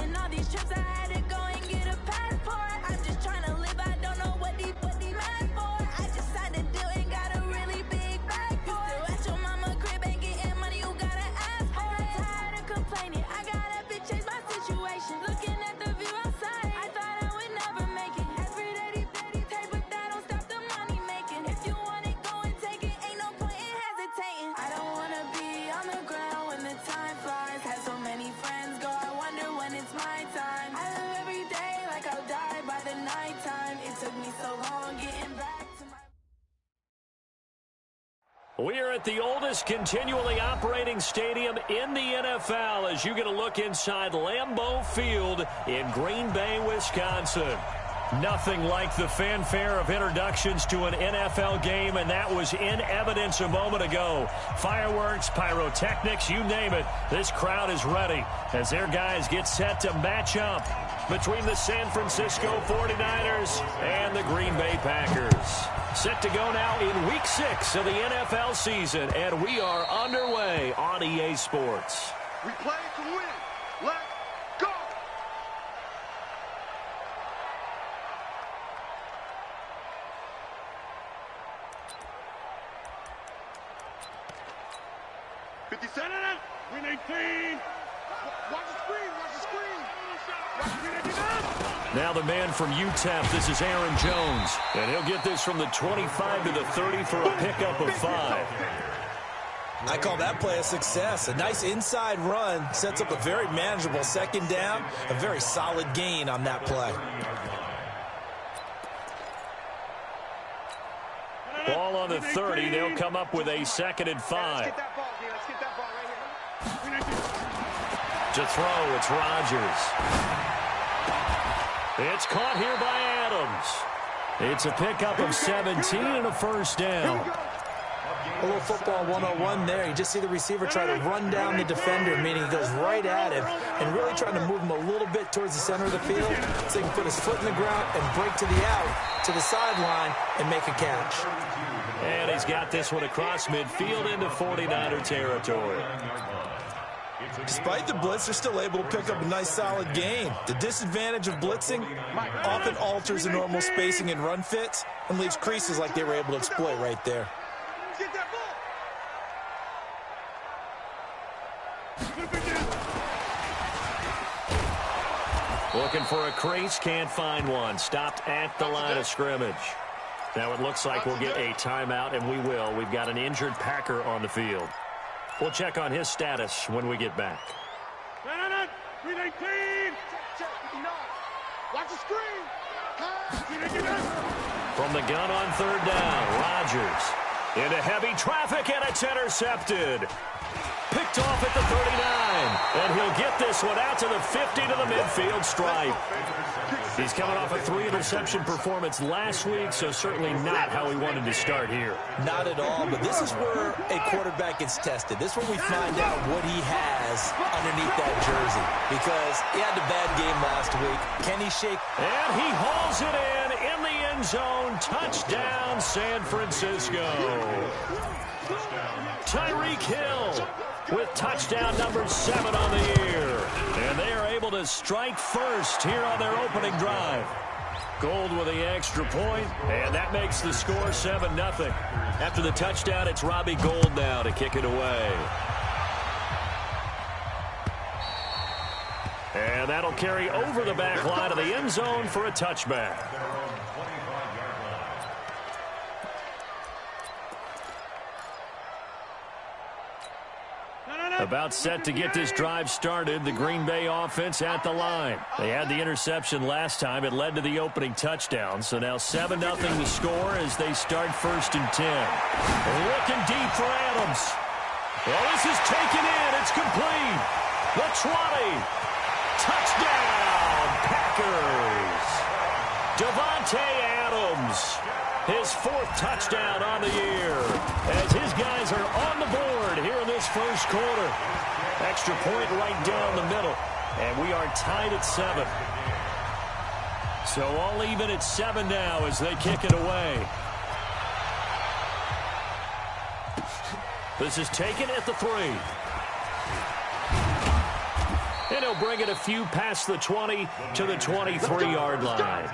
Taking all these trips, I had to go and get a passport. I'm just trying to live, I don't know what they mad for. I just signed a deal and got a really big bag for it. You still at your mama crib and getting money, you gotta ask for it. I'm tired of complaining, I gotta bitch change my situation. Looking at the view outside, I thought I would never make it. Every day they take, but that don't stop the money making. If you want it, go and take it, ain't no point in hesitating. I don't wanna be on the ground when the time flies. Had so many friends go, I wonder when it's my time. I live every day like I'll die by the nighttime. It took me so long getting back to my... We're at the oldest continually operating stadium in the NFL as you get a look inside Lambeau Field in Green Bay, Wisconsin. Nothing like the fanfare of introductions to an NFL game, and that was in evidence a moment ago. Fireworks, pyrotechnics, you name it. This crowd is ready as their guys get set to match up between the San Francisco 49ers and the Green Bay Packers. Set to go now in Week 6 of the NFL season, and we are underway on EA Sports. We play to win. Let's go! Win 18. Watch the screen. Watch the screen. Now the man from UTEP, this is Aaron Jones. And he'll get this from the 25 to the 30 for a pickup of 5. I call that play a success. A nice inside run sets up a very manageable second down. A very solid gain on that play. Ball on the 30. They'll come up with a 2nd and 5. Let's get that ball right here. To throw, it's Rodgers. It's caught here by Adams. It's a pickup of 17 and a first down. A little football 101 there. You just see the receiver try to run down the defender, meaning he goes right at him and really trying to move him a little bit towards the center of the field so he can put his foot in the ground and break to the out, to the sideline, and make a catch. And he's got this one across midfield into 49er territory. Despite the blitz, they're still able to pick up a nice, solid gain. The disadvantage of blitzing often alters the normal spacing and run fits and leaves creases like they were able to exploit right there. Get that ball. Looking for a crease, can't find one. Stopped at the line of scrimmage. Now it looks like we'll get a timeout, and we will. We've got an injured Packer on the field. We'll check on his status when we get back. Win 18. Check. Watch the screen. From the gun on 3rd down, Rodgers into heavy traffic, and it's intercepted. Picked off at the 39, and he'll get this one out to the 50 to the midfield stripe. He's coming off a 3-interception performance last week, so certainly not how he wanted to start here. Not at all, but this is where a quarterback gets tested. This is where we find out what he has underneath that jersey, because he had a bad game last week. Can he shake? And he hauls it in the end zone. Touchdown, San Francisco. Tyreek Hill with touchdown number 7 on the year. And they are able to strike first here on their opening drive. Gold with the extra point, and that makes the score 7-0. After the touchdown, it's Robbie Gould now to kick it away. And that'll carry over the back line of the end zone for a touchback. About set to get this drive started, the Green Bay offense at the line. They had the interception last time. It led to the opening touchdown. So now 7-0 to score as they start 1st and 10. Looking deep for Adams. Well, this is taken in. It's complete. The 20. Touchdown, Packers. Davante Adams. His 4th touchdown on the year as his guys are on the board here in this first quarter. Extra point right down the middle, and we are tied at 7. So all even at 7 now as they kick it away. This is taken at the 3. And he'll bring it a few past the 20 to the 23-yard line.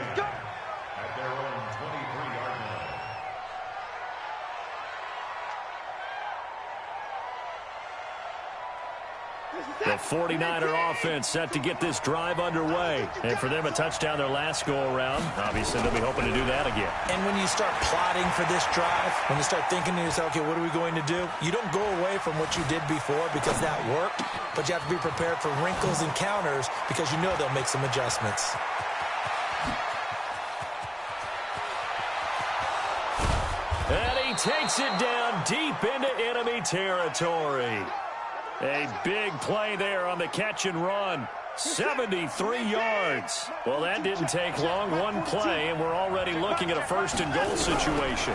The 49er offense set to get this drive underway. And for them, a touchdown their last go-around. Obviously, they'll be hoping to do that again. And when you start plotting for this drive, when you start thinking to yourself, okay, what are we going to do? You don't go away from what you did before because that worked, but you have to be prepared for wrinkles and counters because you know they'll make some adjustments. And he takes it down deep into enemy territory. A big play there on the catch and run. 73 yards. Well, that didn't take long. One play, and we're already looking at a first-and-goal situation.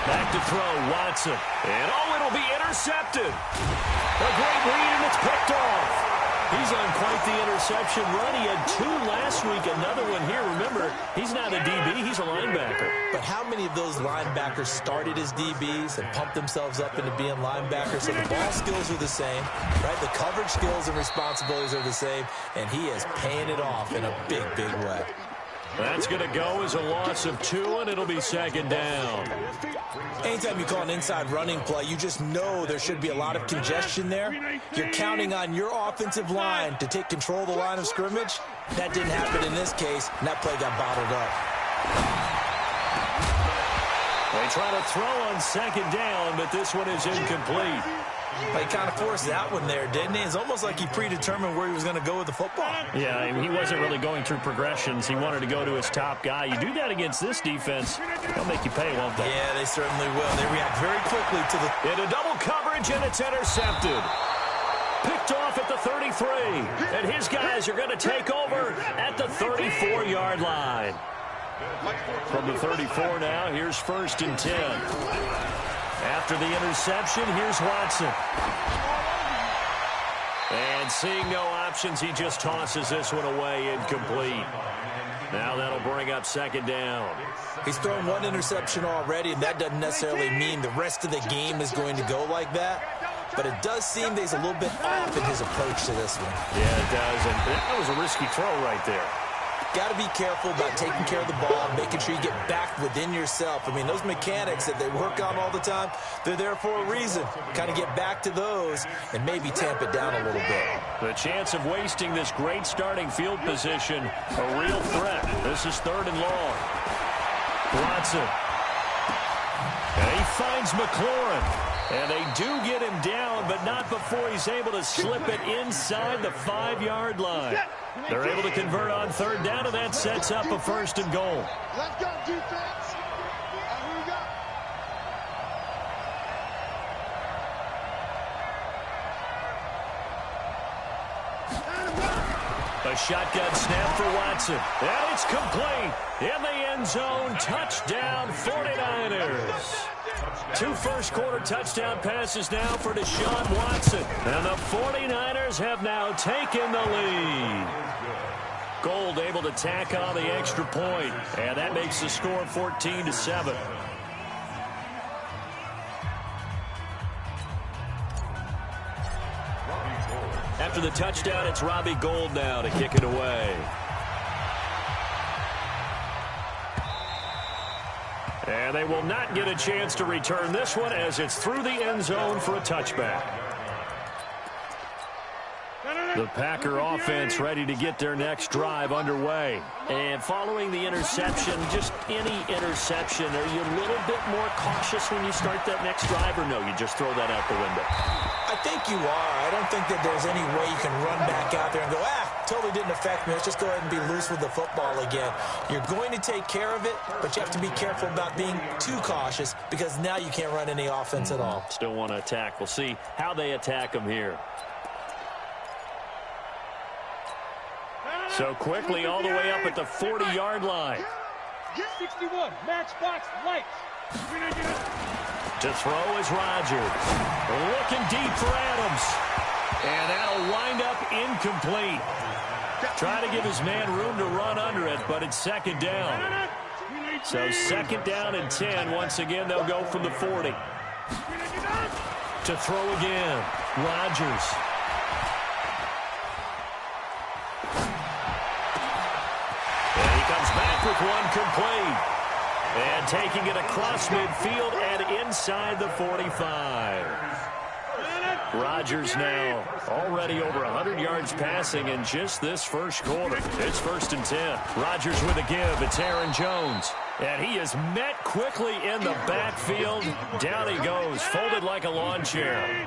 Back to throw, Watson. And, it'll be intercepted. A great read, and it's picked off. He's on quite the interception run. He had 2 last week, another one here. Remember, he's not a DB, he's a linebacker. But how many of those linebackers started as DBs and pumped themselves up into being linebackers? So the ball skills are the same, right? The coverage skills and responsibilities are the same, and he is paying it off in a big, big way. That's going to go as a loss of 2, and it'll be second down. Anytime you call an inside running play, you just know there should be a lot of congestion there. You're counting on your offensive line to take control of the line of scrimmage. That didn't happen in this case, and that play got bottled up. They try to throw on second down, but this one is incomplete. He kind of forced that one there, didn't he? It's almost like he predetermined where he was going to go with the football. Yeah, he wasn't really going through progressions. He wanted to go to his top guy. You do that against this defense, they'll make you pay, won't they? Yeah, they certainly will. They react very quickly to the... Into double coverage, and it's intercepted. Picked off at the 33. And his guys are going to take over at the 34-yard line. From the 34 now, here's 1st and 10. After the interception, here's Watson. And seeing no options, he just tosses this one away, incomplete. Now that'll bring up second down. He's thrown 1 interception already, and that doesn't necessarily mean the rest of the game is going to go like that. But it does seem that he's a little bit off in his approach to this one. Yeah, it does. And that was a risky throw right there. Got to be careful about taking care of the ball, making sure you get back within yourself. I mean, those mechanics that they work on all the time, they're there for a reason. Kind of get back to those and maybe tamp it down a little bit. The chance of wasting this great starting field position, a real threat. This is 3rd and long. Watson. And he finds McLaurin. And they do get him down, but not before he's able to slip it inside the 5-yard line. They're able to convert on 3rd down, and that sets up a 1st and goal. Let's go, defense. Here we go. A shotgun snap for Watson. And it's complete. In the end zone, touchdown 49ers. 2 first-quarter touchdown passes now for Deshaun Watson. And the 49ers have now taken the lead. Gold able to tack on the extra point. And that makes the score 14-7. After the touchdown, it's Robbie Gould now to kick it away. And they will not get a chance to return this one as it's through the end zone for a touchback. The Packer offense ready to get their next drive underway. And following the interception, just any interception, are you a little bit more cautious when you start that next drive, or no, you just throw that out the window? I think you are. I don't think that there's any way you can run back out there and go, totally didn't affect me. Let's just go ahead and be loose with the football again. You're going to take care of it, but you have to be careful about being too cautious because now you can't run any offense at all. Still want to attack. We'll see how they attack them here. So quickly all the way up at the 40-yard line. 61, match box, lights. To throw is Rodgers. Looking deep for Adams. And that'll wind up incomplete. Trying to give his man room to run under it, but it's second down. So second down and 10. Once again, they'll go from the 40. To throw again, Rodgers. back with one complete. And taking it across midfield and inside the 45. Rodgers now already over 100 yards passing in just this first quarter. It's 1st and 10. Rodgers with a give. It's Aaron Jones. And he is met quickly in the backfield. Down he goes, folded like a lawn chair.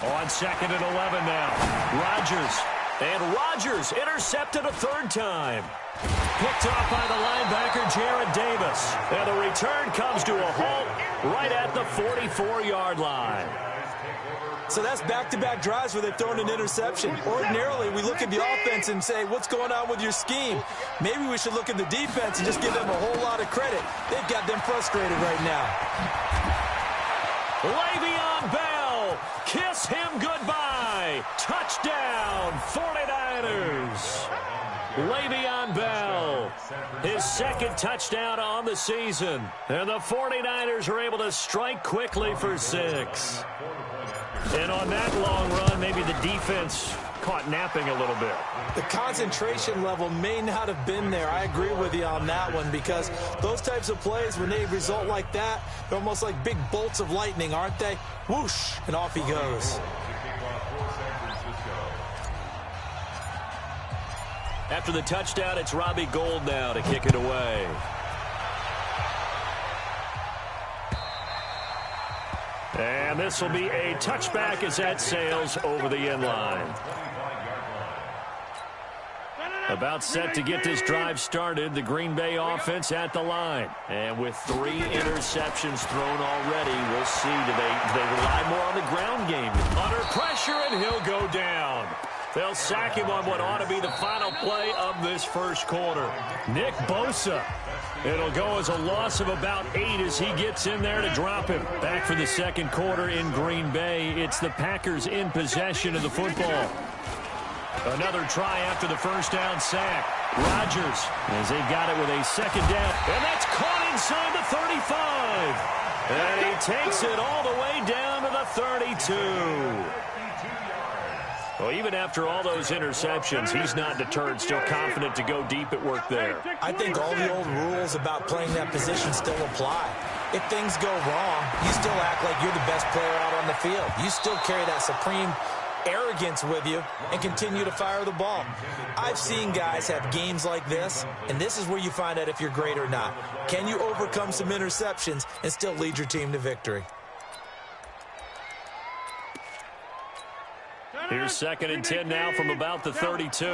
On 2nd and 11 now. Rodgers. And Rodgers intercepted a 3rd time. Picked off by the linebacker, Jared Davis. And the return comes to a halt right at the 44-yard line. So that's back-to-back drives where they've thrown an interception. Ordinarily, we look at the offense and say, what's going on with your scheme? Maybe we should look at the defense and just give them a whole lot of credit. They've got them frustrated right now. Le'Veon Bell, kiss him goodbye. Touchdown, 49ers. Le'Veon Bell, his 2nd touchdown on the season. And the 49ers are able to strike quickly for 6. And on that long run, maybe the defense caught napping a little bit. The concentration level may not have been there. I agree with you on that one, because those types of plays, when they result like that, they're almost like big bolts of lightning, aren't they? Whoosh, and off he goes. After the touchdown, it's Robbie Gould now to kick it away. And this will be a touchback as that sails over the end line. About set to get this drive started, the Green Bay offense at the line. And with 3 interceptions thrown already, we'll see. Do they rely more on the ground game? Under pressure, and he'll go down. They'll sack him on what ought to be the final play of this first quarter. Nick Bosa. It'll go as a loss of about 8 as he gets in there to drop him. Back for the second quarter in Green Bay. It's the Packers in possession of the football. Another try after the first down sack. Rodgers, as they got it with a 2nd down. And that's caught inside the 35. And he takes it all the way down to the 32. Well, even after all those interceptions, he's not deterred, still confident to go deep at work there. I think all the old rules about playing that position still apply. If things go wrong, you still act like you're the best player out on the field. You still carry that supreme arrogance with you and continue to fire the ball. I've seen guys have games like this, and this is where you find out if you're great or not. Can you overcome some interceptions and still lead your team to victory? Here's 2nd and 10 now from about the 32.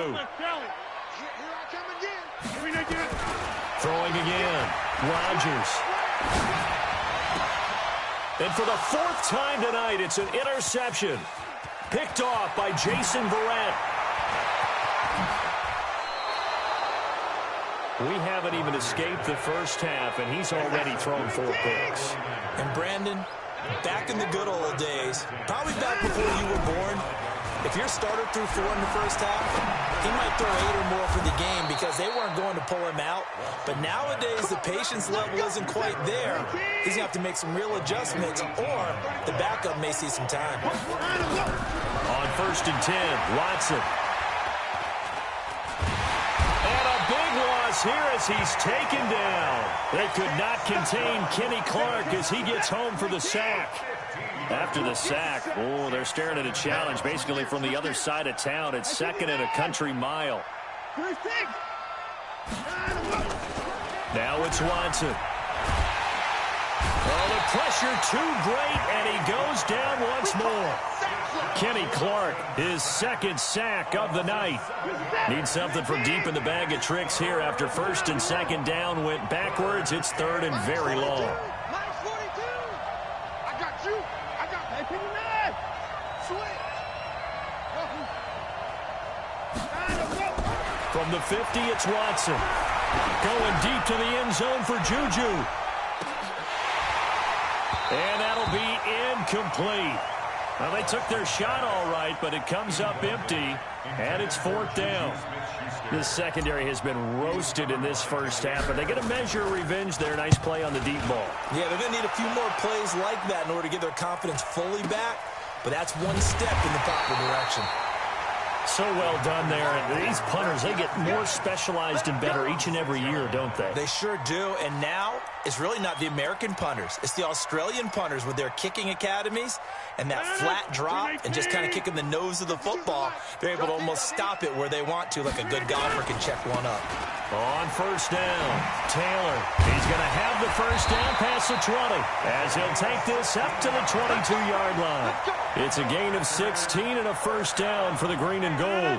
Throwing again. Rodgers. And for the 4th time tonight, it's an interception. Picked off by Jason Verrett. We haven't even escaped the first half, and he's already thrown 4 picks. And Brandon, back in the good old days, probably back before you were born, if your starter threw 4 in the first half, he might throw 8 or more for the game because they weren't going to pull him out. But nowadays, the patience level isn't quite there. He's going to have to make some real adjustments, or the backup may see some time. On 1st and 10, Watson. And a big loss here as he's taken down. They could not contain Kenny Clark as he gets home for the sack. After the sack, oh, they're staring at a challenge basically from the other side of town. It's 2nd and a country mile. Now it's Watson. Oh, the pressure too great, and he goes down once more. Kenny Clark, his 2nd sack of the night. Needs something from deep in the bag of tricks here after 1st and 2nd down went backwards. It's 3rd and very long. From the 50, it's Watson. Going deep to the end zone for Juju. And that'll be incomplete. Well, they took their shot all right, but it comes up empty, and it's 4th down. This secondary has been roasted in this first half, but they get a measure of revenge there. Nice play on the deep ball. Yeah, they're going to need a few more plays like that in order to get their confidence fully back. but that's one step in the proper direction. So well done there. And these punters, they get more specialized and better each and every year, don't they? They sure do. And now it's really not the American punters. It's the Australian punters with their kicking academies and that flat drop and just kind of kicking the nose of the football. They're able to almost stop it where they want to, like a good golfer can check one up. On first down, Taylor. He's going to have the first down past the 20 as he'll take this up to the 22-yard line. It's a gain of 16 and a first down for the green and gold.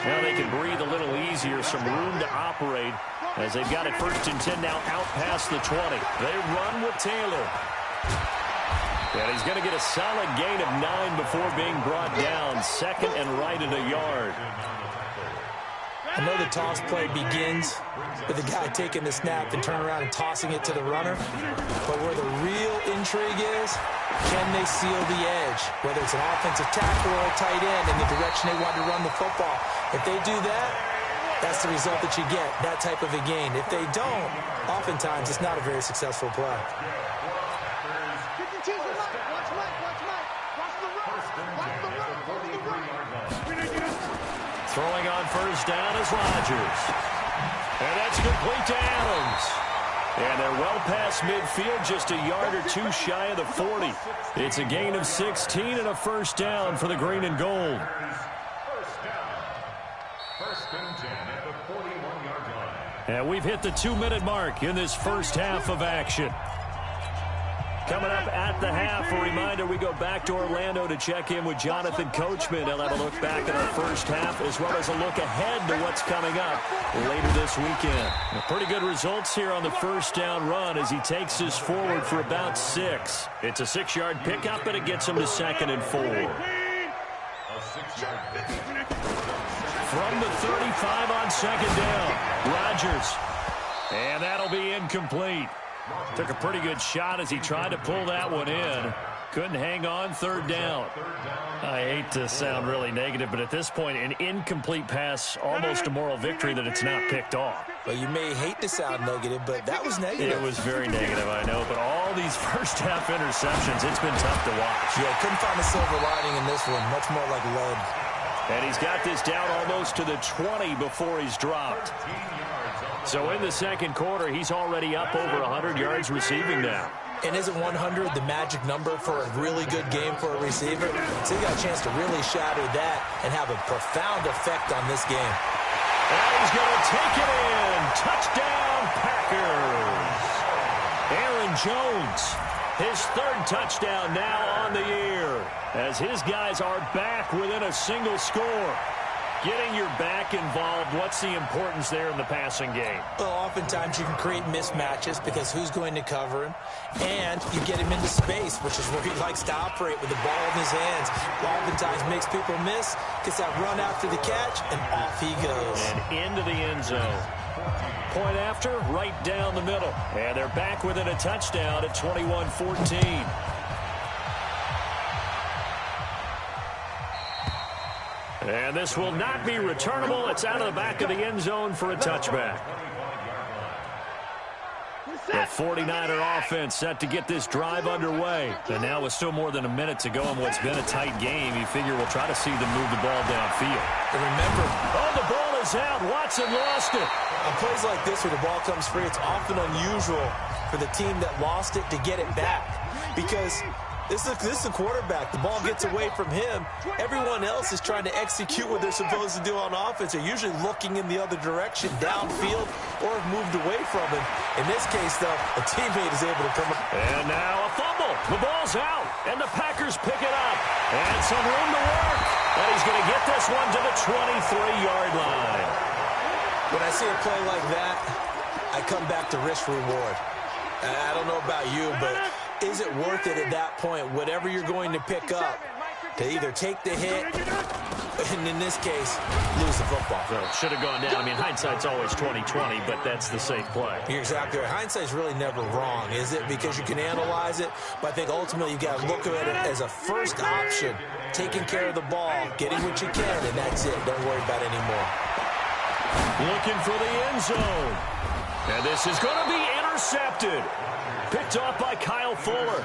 Now they can breathe a little easier, some room to operate as they've got it first and 10 now out past the 20. They run with Taylor. And he's going to get a solid gain of 9 before being brought down. Second and right at a yard. I know the toss play begins with the guy taking the snap and turning around and tossing it to the runner. But where the real intrigue is, can they seal the edge? Whether it's an offensive tackle or a tight end in the direction they want to run the football. If they do that, that's the result that you get, that type of a gain. If they don't, oftentimes it's not a very successful play. Throwing on first down is Rodgers. And that's complete to Adams. And they're well past midfield, just a yard or two shy of the 40. It's a gain of 16 and a first down for the green and gold. First and 10 at the 41-yard line. And we've hit the 2-minute mark in this first half of action. Coming up at the half, a reminder, we go back to Orlando to check in with Jonathan Coachman. He'll have a look back at our first half as well as a look ahead to what's coming up later this weekend. Pretty good results here on the first down run as he takes this forward for about 6. It's a 6-yard pickup, and it gets him to 2nd and 4. From the 35 on 2nd down, Rodgers. And that'll be incomplete. Took a pretty good shot as he tried to pull that one in. Couldn't hang on 3rd down. I hate to sound really negative, but at this point, an incomplete pass, almost a moral victory that it's not picked off. Well, you may hate to sound negative, but that was negative. It was very negative, I know, but all these first-half interceptions, it's been tough to watch. Yeah, couldn't find a silver lining in this one. Much more like lead. And he's got this down almost to the 20 before he's dropped. So in the second quarter, he's already up over 100 yards receiving now. And isn't 100 the magic number for a really good game for a receiver? So he got a chance to really shatter that and have a profound effect on this game. And he's going to take it in. Touchdown, Packers. Aaron Jones, his 3rd touchdown now on the year, as his guys are back within a single score. Getting your back involved, what's the importance there in the passing game? Well, oftentimes you can create mismatches because who's going to cover him? And you get him into space, which is where he likes to operate with the ball in his hands. Oftentimes makes people miss, gets that run after the catch, and off he goes. And into the end zone. Point after, right down the middle. And they're back within a touchdown at 21-14. And this will not be returnable. It's out of the back of the end zone for a touchback. The 49er offense set to get this drive underway. And now with still more than a minute to go in what's been a tight game, you figure we'll try to see them move the ball downfield. And remember, the ball is out. Watson lost it. On plays like this where the ball comes free, it's often unusual for the team that lost it to get it back. Because this is the quarterback. The ball gets away from him. Everyone else is trying to execute what they're supposed to do on offense. They're usually looking in the other direction, downfield, or have moved away from him. In this case, though, a teammate is able to come up. And now a fumble. The ball's out, and the Packers pick it up. And some room to work. And he's going to get this one to the 23-yard line. When I see a play like that, I come back to risk-reward. I don't know about you, but is it worth it at that point, whatever you're going to pick up, to either take the hit, and in this case, lose the football? So should have gone down. I mean, hindsight's always 20/20, but that's the safe play. You're exactly right. Hindsight's really never wrong, is it? Because you can analyze it, but I think ultimately you got to look at it as a first option, taking care of the ball, getting what you can, and that's it. Don't worry about it anymore. Looking for the end zone. And this is going to be intercepted. Picked off by Kyle Fuller.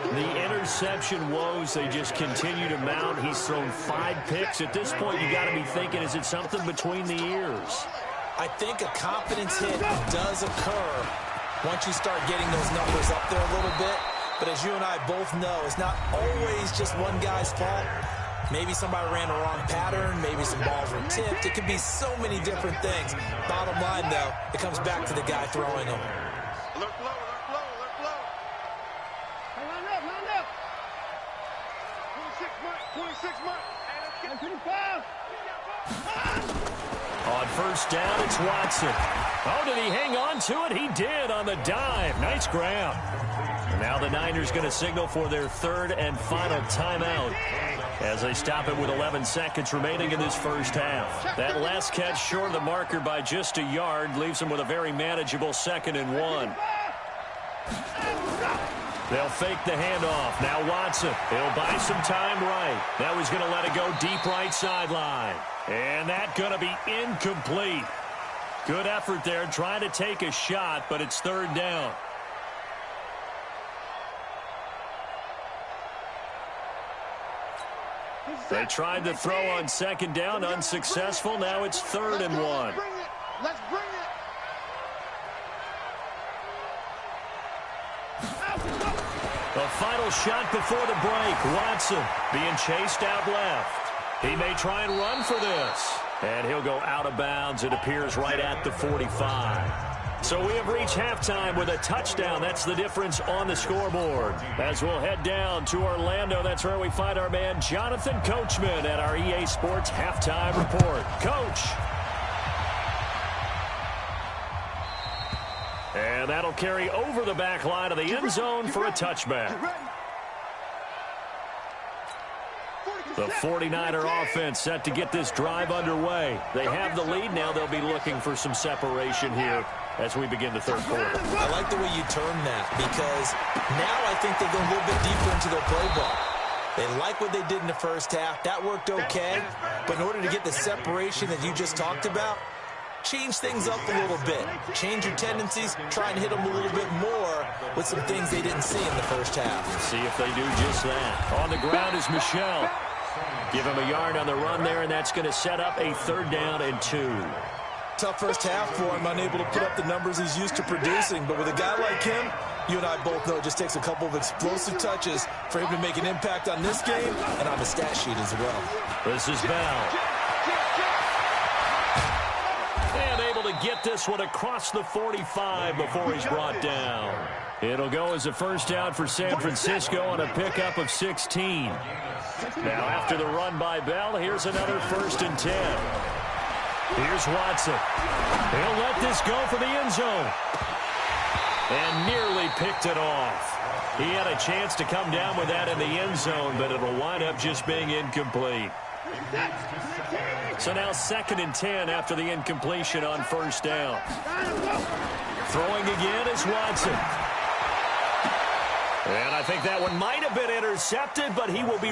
The interception woes, they just continue to mount. He's thrown 5 picks. At this point, you got to be thinking, is it something between the ears? I think a confidence hit does occur once you start getting those numbers up there a little bit. But as you and I both know, it's not always just one guy's fault. Maybe somebody ran the wrong pattern. Maybe some balls were tipped. It could be so many different things. Bottom line, though, it comes back to the guy throwing them. Alert blow, alert blow, alert blow. Hey, line up. 26 months. Hey, let's get 25. On first down, it's Watson. Oh, did he hang on to it? He did on the dive. Nice grab. And now the Niners going to signal for their 3rd and final timeout as they stop it with 11 seconds remaining in this first half. That last catch short of the marker by just a yard leaves them with a very manageable 2nd and 1. They'll fake the handoff. Now Watson. He'll buy some time right. Now he's going to let it go deep right sideline. And that's going to be incomplete. Good effort there trying to take a shot, but it's 3rd down. They tried to throw on 2nd down, unsuccessful. Now it's 3rd and 1. Let's bring it. The final shot before the break. Watson being chased out left. He may try and run for this. And he'll go out of bounds, it appears, right at the 45. So we have reached halftime with a touchdown. That's the difference on the scoreboard. As we'll head down to Orlando, that's where we find our man Jonathan Coachman at our EA Sports Halftime Report. Coach. And that'll carry over the back line of the end zone for a touchback. The 49er offense set to get this drive underway. They have the lead. Now they'll be looking for some separation here as we begin the 3rd quarter. I like the way you term that because now I think they go a little bit deeper into their playbook. They like what they did in the first half. That worked okay. But in order to get the separation that you just talked about, change things up a little bit. Change your tendencies. Try and hit them a little bit more with some things they didn't see in the first half. See if they do just that. On the ground is Michel. Give him a yard on the run there, and that's going to set up a 3rd down and 2. Tough first half for him, unable to put up the numbers he's used to producing. But with a guy like him, you and I both know it just takes a couple of explosive touches for him to make an impact on this game and on the stat sheet as well. This is Bell. And able to get this one across the 45 before he's brought down. It'll go as a first down for San Francisco on a pickup of 16. Now after the run by Bell, here's another 1st and 10. Here's Watson. He'll let this go for the end zone. And nearly picked it off. He had a chance to come down with that in the end zone, but it'll wind up just being incomplete. So now 2nd and 10 after the incompletion on 1st down. Throwing again is Watson. And I think that one might have been intercepted, but he will be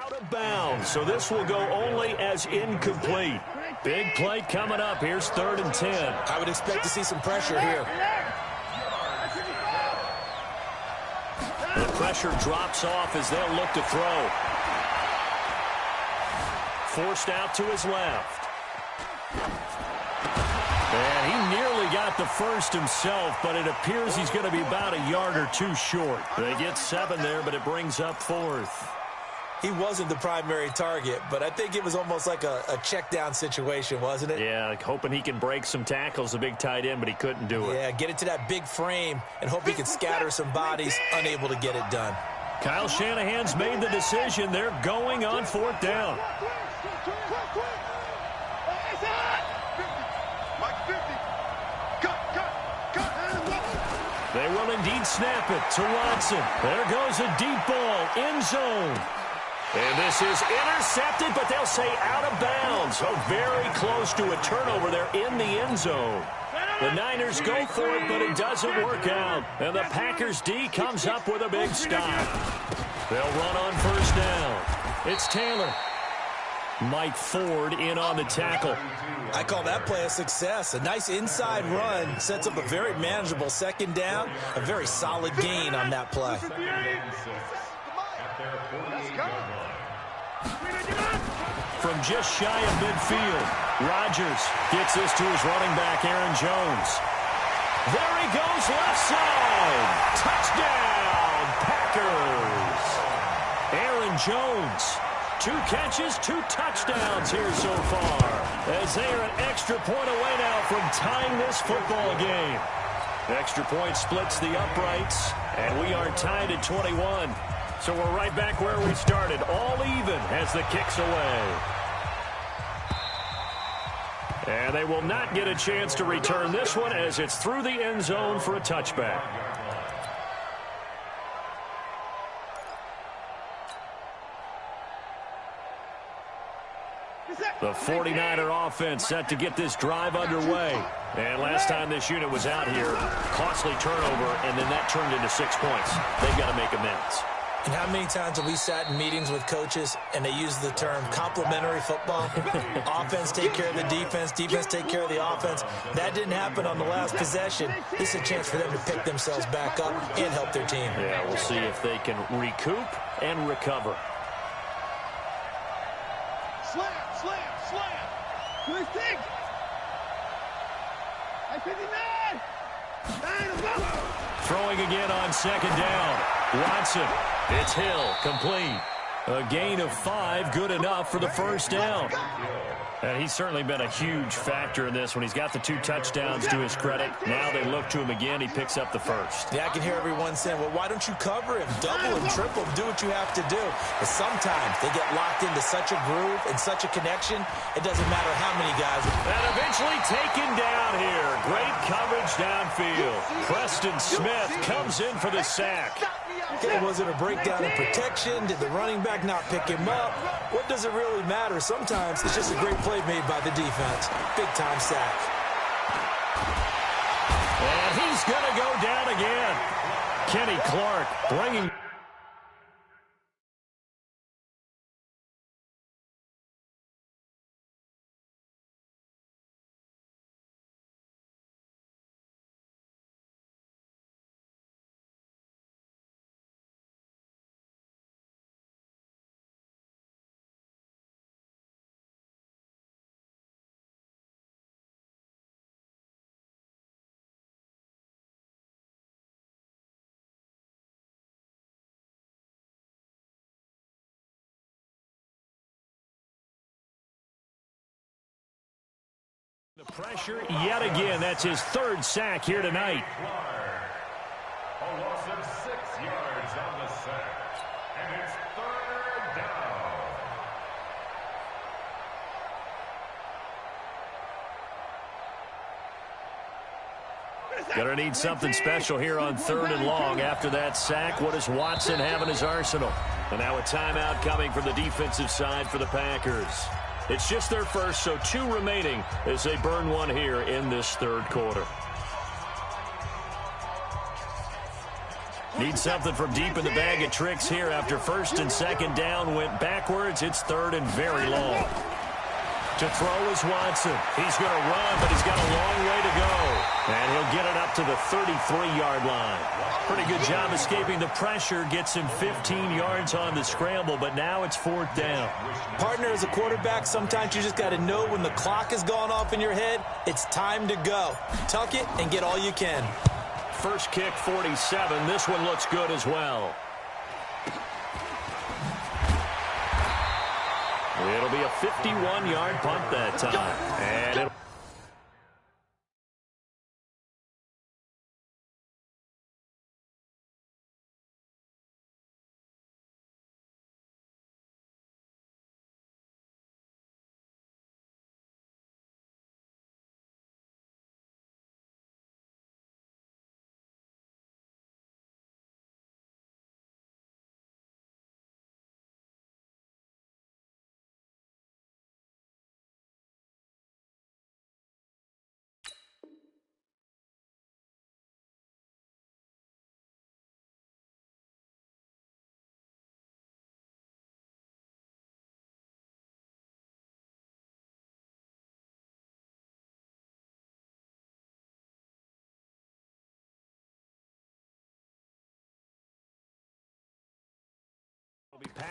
out of bounds. So this will go only as incomplete. Big play coming up. Here's 3rd and 10. I would expect to see some pressure here. The pressure drops off as they'll look to throw. Forced out to his left. And he nearly got the first himself, but it appears he's going to be about a yard or 2 short. They get 7 there, but it brings up 4th. He wasn't the primary target, but I think it was almost like a check-down situation, wasn't it? Yeah, like hoping he can break some tackles, a big tight end, but he couldn't do it. Yeah, get it to that big frame and hope he can scatter some bodies, unable to get it done. Kyle Shanahan's made the decision. They're going on 4th down. They will indeed snap it to Watson. There goes a deep ball, end zone. And this is intercepted, but they'll say out of bounds. So very close to a turnover there in the end zone. The Niners go for it, but it doesn't work out. And the Packers D comes up with a big stop. They'll run on 1st down. It's Taylor. Mike Ford in on the tackle. I call that play a success. A nice inside run sets up a very manageable second down. A very solid gain on that play. From just shy of midfield, Rodgers gets this to his running back, Aaron Jones. There he goes, left side. Touchdown, Packers. Aaron Jones, 2 catches, 2 touchdowns here so far, as they are an extra point away now from tying this football game. Extra point splits the uprights, and we are tied at 21. So we're right back where we started, all even as the kick's away. And they will not get a chance to return this one as it's through the end zone for a touchback. The 49er offense set to get this drive underway. And last time this unit was out here, costly turnover, and then that turned into 6 points. They've got to make amends. And how many times have we sat in meetings with coaches and they use the term complementary football? Offense take care of the defense, defense take care of the offense. That didn't happen on the last possession. This is a chance for them to pick themselves back up and help their team. Yeah, we'll see if they can recoup and recover. Slam, slam, slam. Good thing. I 59. Throwing again on second down. Watson. It's Hill. Complete. A gain of 5, good enough for the first down. And he's certainly been a huge factor in this when he's got the 2 touchdowns to his credit. Now they look to him again. He picks up the first. Yeah, I can hear everyone saying, well, why don't you cover him? Double him, triple him, do what you have to do. But sometimes they get locked into such a groove and such a connection, it doesn't matter how many guys. And eventually taken down here. Great coverage downfield. Preston Smith comes in for the sack. Okay, was it a breakdown in protection? Did the running back not pick him up? What does it really matter? Sometimes it's just a great play made by the defense. Big-time sack. And he's going to go down again. Kenny Clark bringing... The pressure yet again. That's his 3rd sack here tonight. A loss of 6 yards on the sack. And it's 3rd down. Gonna need something special here on 3rd and long. After that sack, what does Watson have in his arsenal? And now a timeout coming from the defensive side for the Packers. It's just their first, so 2 remaining as they burn one here in this 3rd quarter. Need something from deep in the bag of tricks here after 1st and 2nd down went backwards. It's 3rd and very long. To throw is Watson. He's going to run, but he's got a long way to go. And he'll get it up to the 33-yard line. Pretty good job escaping the pressure. Gets him 15 yards on the scramble, but now it's 4th down. Partner, as a quarterback, sometimes you just got to know when the clock has gone off in your head, it's time to go. Tuck it and get all you can. First kick, 47. This one looks good as well. It'll be a 51-yard punt that time. And it'll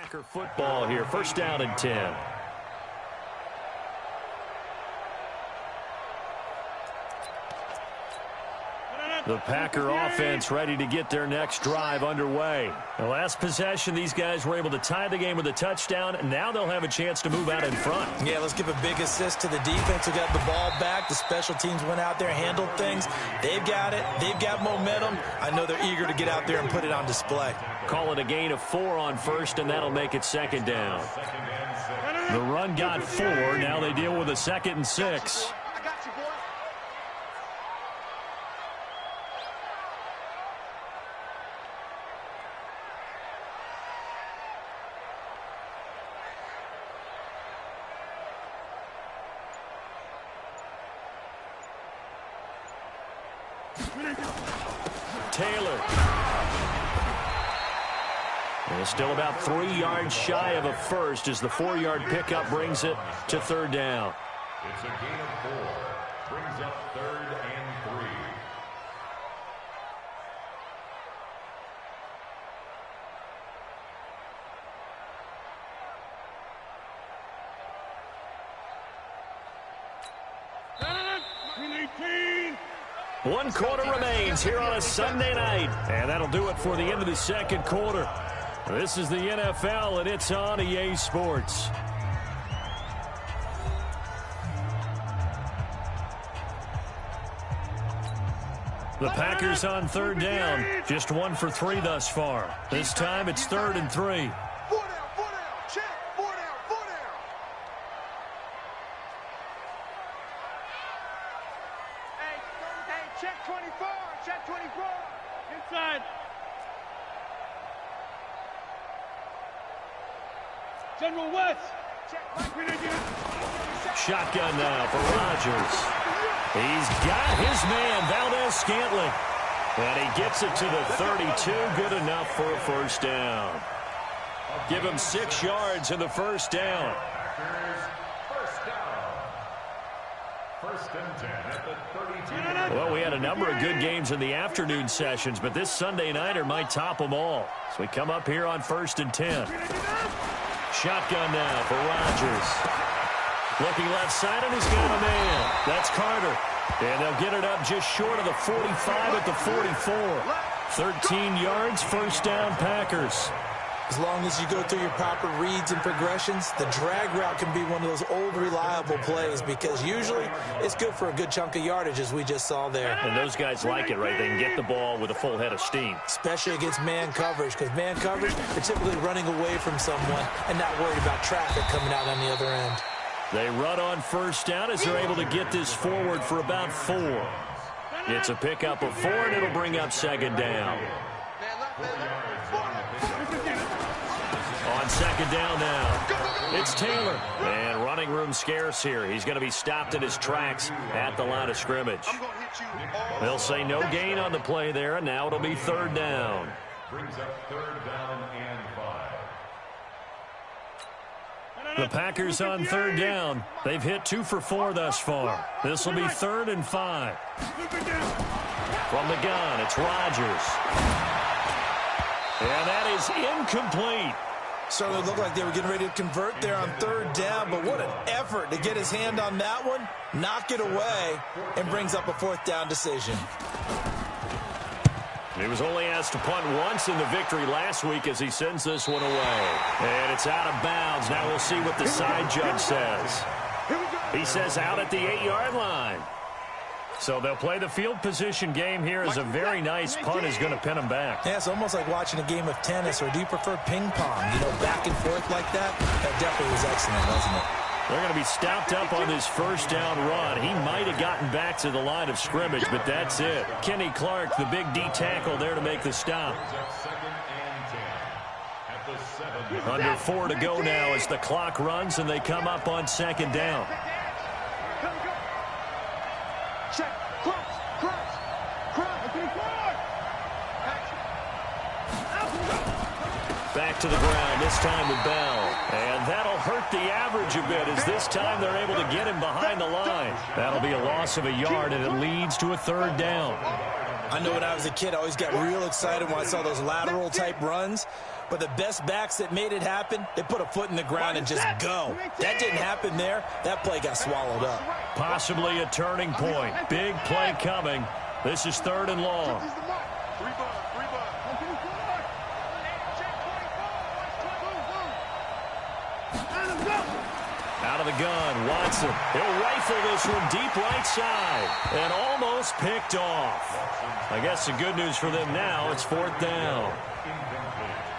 Packer football here. First down and 10. The Packer offense ready to get their next drive underway. The last possession, these guys were able to tie the game with a touchdown, and now they'll have a chance to move out in front. Yeah, let's give a big assist to the defense who got the ball back. The special teams went out there, handled things. They've got it. They've got momentum. I know they're eager to get out there and put it on display. Call it a gain of 4 on first, and that'll make it second down. The run got 4. Now they deal with a 2nd and 6. Taylor. And still about 3 yards shy of a first as the 4-yard pickup brings it to 3rd down. It's a gain of 4. Brings up 3rd and 3. One quarter remains here on a Sunday night. And that'll do it for the end of the second quarter. This is the NFL, and it's on EA Sports. The Packers on 3rd down. Just 1 for 3 thus far. This time it's 3rd and 3. Check 24. Check 24. Inside. General West. Shotgun now for Rodgers. He's got his man, Valdez-Scantling. And he gets it to the 32. Good enough for a first down. Give him 6 yards in the first down. First and 10 at the 32. Well, we had a number of good games in the afternoon sessions, but this Sunday nighter might top them all. So we come up here on 1st and 10. Shotgun now for Rodgers. Looking left side, and he's got a man. That's Carter. And they'll get it up just short of the 45 at the 44. 13 yards, first down, Packers. As long as you go through your proper reads and progressions, the drag route can be one of those old reliable plays because usually it's good for a good chunk of yardage, as we just saw there. And those guys like it, right? They can get the ball with a full head of steam. Especially against man coverage, because man coverage, they're typically running away from someone and not worried about traffic coming out on the other end. They run on first down as they're able to get this forward for about 4. It's a pickup of 4, and it'll bring up 2nd down. On 2nd down now, it's Taylor. And running room scarce here. He's going to be stopped in his tracks at the line of scrimmage. They'll say no gain on the play there, and now it'll be 3rd down. Brings up 3rd down and 5. The Packers on 3rd down. They've hit 2 for 4 thus far. This will be 3rd and 5. From the gun, it's Rodgers. And that is incomplete. Certainly looked like they were getting ready to convert there on 3rd down, but what an effort to get his hand on that one, knock it away, and brings up a 4th down decision. He was only asked to punt once in the victory last week as he sends this one away. And it's out of bounds. Now we'll see what the side judge says. He says out at the 8-yard line. So they'll play the field position game here as a very nice punt is going to pin them back. Yeah, it's almost like watching a game of tennis, or do you prefer ping pong? You know, back and forth like that? That definitely was excellent, wasn't it? They're going to be stopped up on this first down run. He might have gotten back to the line of scrimmage, but that's it. Kenny Clark, the big D tackle there to make the stop. Under 4 to go now as the clock runs and they come up on 2nd down. Back to the ground, this time with Bell. And that'll hurt the average a bit as this time they're able to get him behind the line. That'll be a loss of a yard, and it leads to a 3rd down. I know when I was a kid, I always got real excited when I saw those lateral-type runs. But the best backs that made it happen, they put a foot in the ground and just go. That didn't happen there. That play got swallowed up. Possibly a turning point. Big play coming. This is 3rd and long. Out of the gun, Watson. He'll rifle this one deep right side. And almost picked off. I guess the good news for them now, it's 4th down.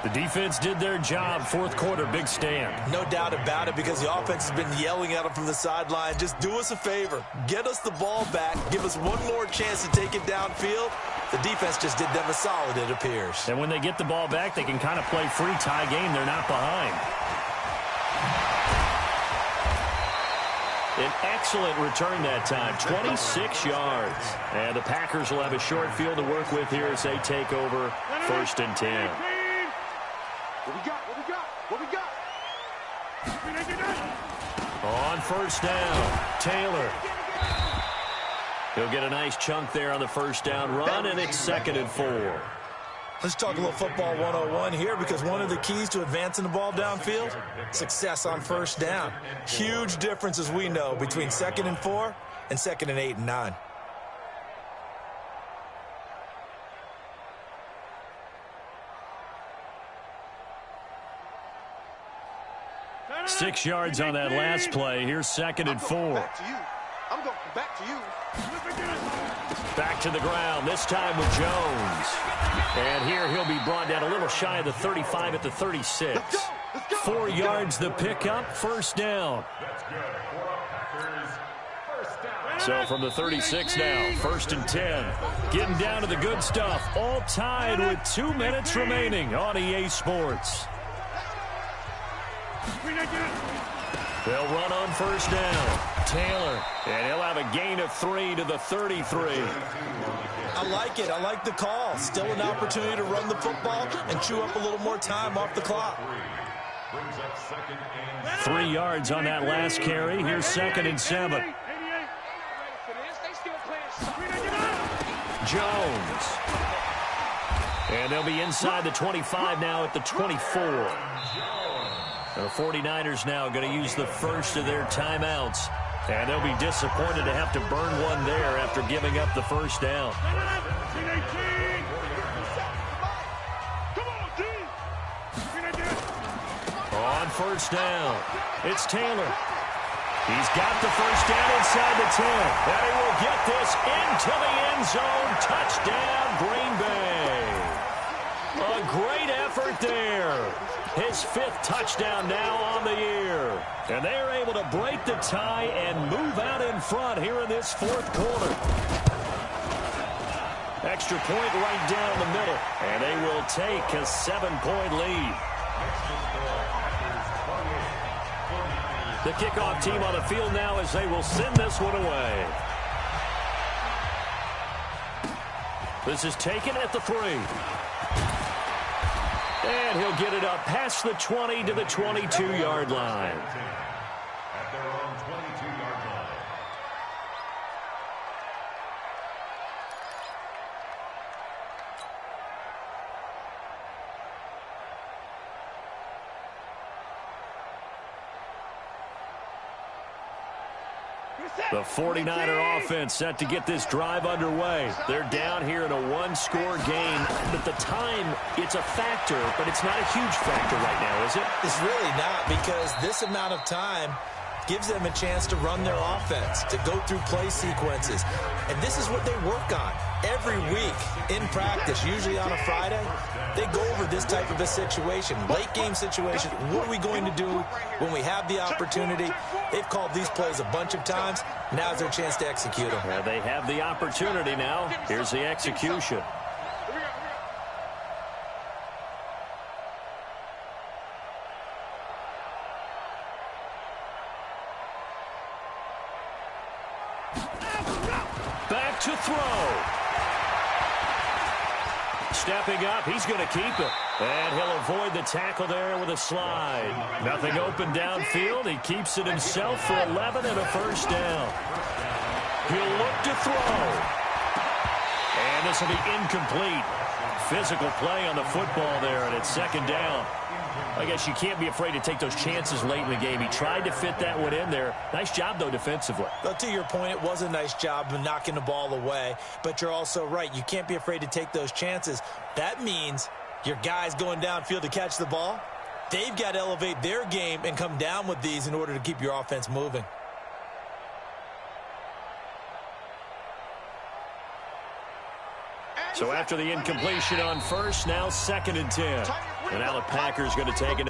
The defense did their job. 4th quarter, big stand. No doubt about it, because the offense has been yelling at them from the sideline. Just do us a favor. Get us the ball back. Give us one more chance to take it downfield. The defense just did them a solid, it appears. And when they get the ball back, they can kind of play free tie game. They're not behind. An excellent return that time, 26 yards. And the Packers will have a short field to work with here as they take over 1st and 10. What we got? What we got? What we got? On 1st down, Taylor. He'll get a nice chunk there on the 1st down run, and it's 2nd and 4. Let's talk a little football 101 here, because one of the keys to advancing the ball downfield, success on 1st down. Huge difference, as we know, between 2nd and 4 and 2nd and 8 and 9. Six yards on that last play. Here's 2nd and 4. I'm going back to you. Back to the ground, this time with Jones. And here he'll be brought down a little shy of the 35 at the 36. Let's go. 4 yards the pickup, 1st down. So from the 36 now, 1st and 10. Getting down to the good stuff. All tied with 2 minutes remaining on EA Sports. They'll run on 1st down. Taylor, and he'll have a gain of 3 to the 33. I like it. I like the call. Still an opportunity to run the football and chew up a little more time off the clock. 3 yards on that last carry. Here's 2nd and 7. Jones. And they'll be inside the 25 now at the 24. The 49ers now going to use the first of their timeouts. And they'll be disappointed to have to burn one there after giving up the 1st down. On 1st down, it's Taylor. He's got the 1st down inside the 10. And he will get this into the end zone. Touchdown, Green Bay. A great effort there. His 5th touchdown now on the year. And they're able to break the tie and move out in front here in this 4th quarter. Extra point right down the middle. And they will take a 7-point lead. The kickoff team on the field now as they will send this one away. This is taken at the 3. And he'll get it up past the 20 to the 22-yard line. At their own 22-yard line. The 49er offense set to get this drive underway. They're down here in a 1-score game. But the time, it's a factor, but it's not a huge factor right now, is it? It's really not, because this amount of time gives them a chance to run their offense, to go through play sequences. And this is what they work on every week in practice, usually on a Friday. They go over this type of a situation, late game situation. What are we going to do when we have the opportunity? They've called these plays a bunch of times. Now's their chance to execute them. Yeah, they have the opportunity now. Here's the execution. Back to throw. Stepping up, he's going to keep it. And he'll avoid the tackle there with a slide. Nothing open downfield. He keeps it himself for 11 and a 1st down. He'll look to throw. And this will be incomplete. Physical play on the football there, and it's second down. I guess you can't be afraid to take those chances late in the game. He tried to fit that one in there. Nice job, though, defensively. Well, to your point, it was a nice job of knocking the ball away. But you're also right. You can't be afraid to take those chances. That means your guys going downfield to catch the ball, they've got to elevate their game and come down with these in order to keep your offense moving. So after the incompletion on first, now 2nd and 10. And now the Packers going to take it.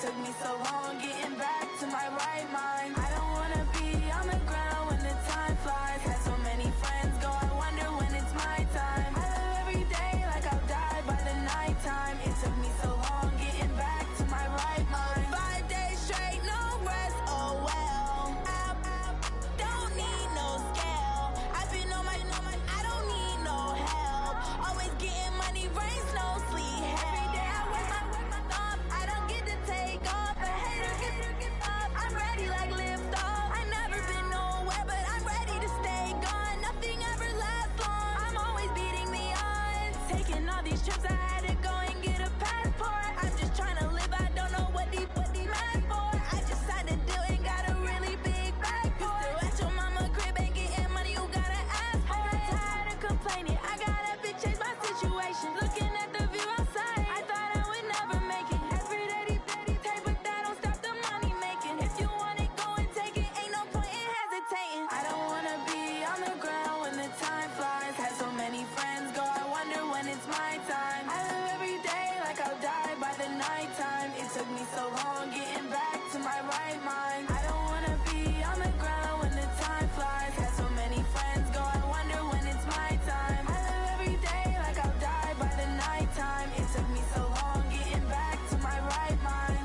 took me so long getting back to my right mind. I don't wanna be on the ground when the time flies. Had so many friends go, I wonder when it's my time. I live every day like I'll die by the nighttime. It took me so long getting back to my right mind. 5 days straight, no rest, oh well. Don't need no scale. I've been on my, I don't need no help. Always getting money, rains, no sleep. Every day I work my thumb. I don't get to take off. A hater get up. I'm ready like lift off. I never been nowhere, but I'm ready to stay gone. Nothing ever lasts long. I'm always beating the odds. Taking all these trips, I had to go and get a passport. I'm just trying to live. I don't know what the mad for. I just signed a deal and got a really big bag for it. You still at your mama crib and getting money, you gotta ask for it. I got tired of complaining. I gotta bitch change my situation. Looking at the view outside, I thought I would never make it. Every day they take, but that don't stop the money making. If you want it, go and take it. Ain't no point in hesitating. I don't wanna be on the ground when the time flies. Had so many friends go, I wonder when it's my time. I live every day like I'll die by the nighttime. It took me so long getting back to my right mind. I don't wanna be on the ground when the time flies. Had so many friends go, I wonder when it's my time. I live every day like I'll die by the nighttime. It took me so long getting back to my right mind.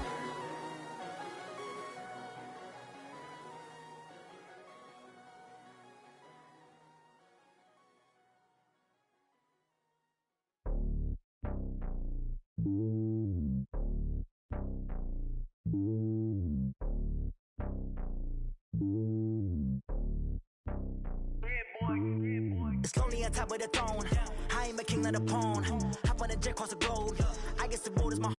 It's lonely on top of the throne. I am a king of the pawn. Hop on a jet across the globe. I guess the road is my